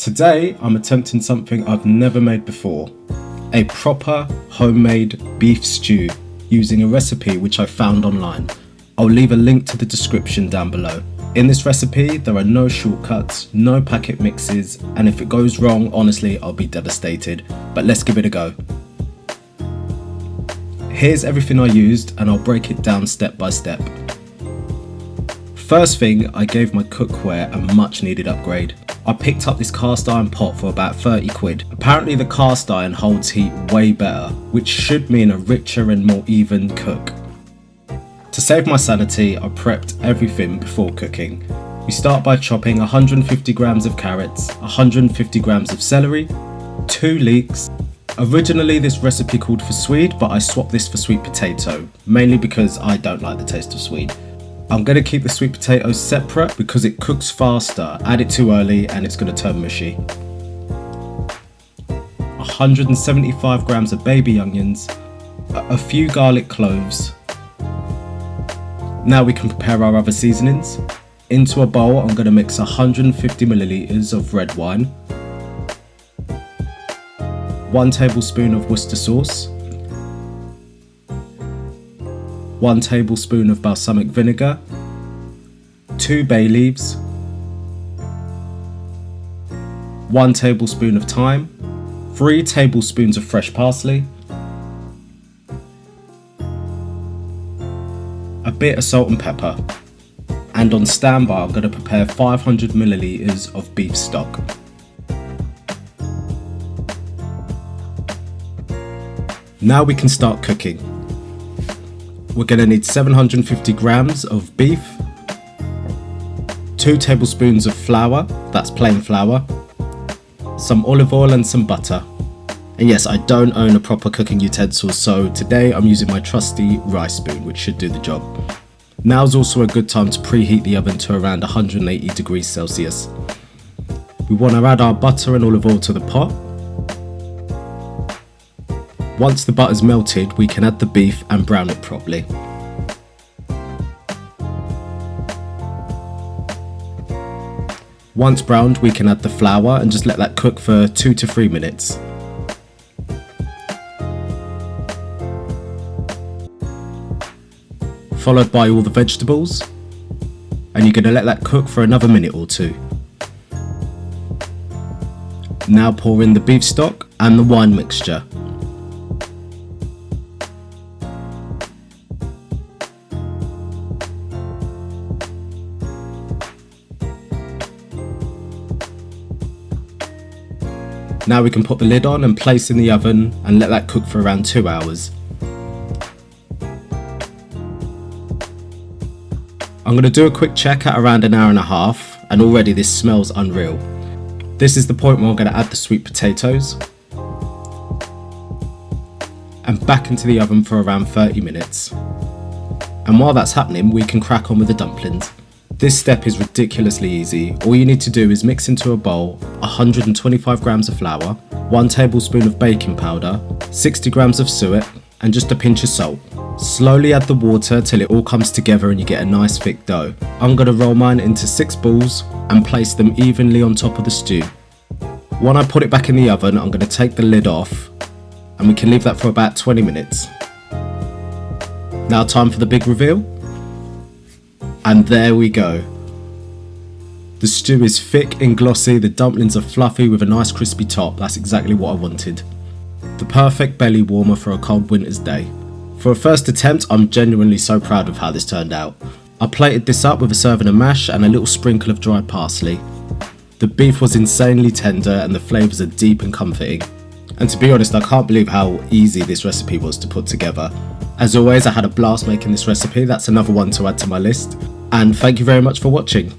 Today I'm attempting something I've never made before, a proper homemade beef stew using a recipe which I found online. I'll leave a link to the description down below. In this recipe there are no shortcuts, no packet mixes, and if it goes wrong, honestly I'll be devastated, but let's give it a go. Here's everything I used and I'll break it down step by step. First thing, I gave my cookware a much needed upgrade. I picked up this cast iron pot for about 30 quid. Apparently the cast iron holds heat way better, which should mean a richer and more even cook. To save my sanity, I prepped everything before cooking. We start by chopping 150 grams of carrots, 150 grams of celery, 2 leeks. Originally this recipe called for swede, but I swapped this for sweet potato, mainly because I don't like the taste of swede. I'm going to keep the sweet potatoes separate because it cooks faster. Add it too early and it's going to turn mushy. 175 grams of baby onions, a few garlic cloves. Now we can prepare our other seasonings. Into a bowl I'm going to mix 150 milliliters of red wine, 1 tablespoon of Worcester sauce, 1 tablespoon of balsamic vinegar, 2 bay leaves, 1 tablespoon of thyme, 3 tablespoons of fresh parsley, a bit of salt and pepper, and on standby I'm going to prepare 500 milliliters of beef stock. Now we can start cooking. We're going to need 750 grams of beef, 2 tablespoons of flour, that's plain flour, some olive oil and some butter. And yes, I don't own a proper cooking utensil, so today I'm using my trusty rice spoon, which should do the job. Now's also a good time to preheat the oven to around 180 degrees Celsius. We want to add our butter and olive oil to the pot. Once the butter's melted, we can add the beef and brown it properly. Once browned, we can add the flour and just let that cook for 2 to 3 minutes. Followed by all the vegetables, and you're going to let that cook for another minute or 2. Now pour in the beef stock and the wine mixture. Now we can put the lid on and place in the oven and let that cook for around 2 hours. I'm going to do a quick check at around an hour and a half, and already this smells unreal. This is the point where I'm going to add the sweet potatoes and back into the oven for around 30 minutes. And while that's happening, we can crack on with the dumplings. This step is ridiculously easy. All you need to do is mix into a bowl 125 grams of flour, 1 tablespoon of baking powder, 60 grams of suet, and just a pinch of salt. Slowly add the water till it all comes together and you get a nice thick dough. I'm going to roll mine into 6 balls and place them evenly on top of the stew. When I put it back in the oven, I'm going to take the lid off and we can leave that for about 20 minutes. Now time for the big reveal. And there we go. The stew is thick and glossy, the dumplings are fluffy with a nice crispy top. That's exactly what I wanted. The perfect belly warmer for a cold winter's day. For a first attempt, I'm genuinely so proud of how this turned out. I plated this up with a serving of mash and a little sprinkle of dried parsley. The beef was insanely tender and the flavours are deep and comforting. And to be honest, I can't believe how easy this recipe was to put together. As always, I had a blast making this recipe. That's another one to add to my list. And thank you very much for watching.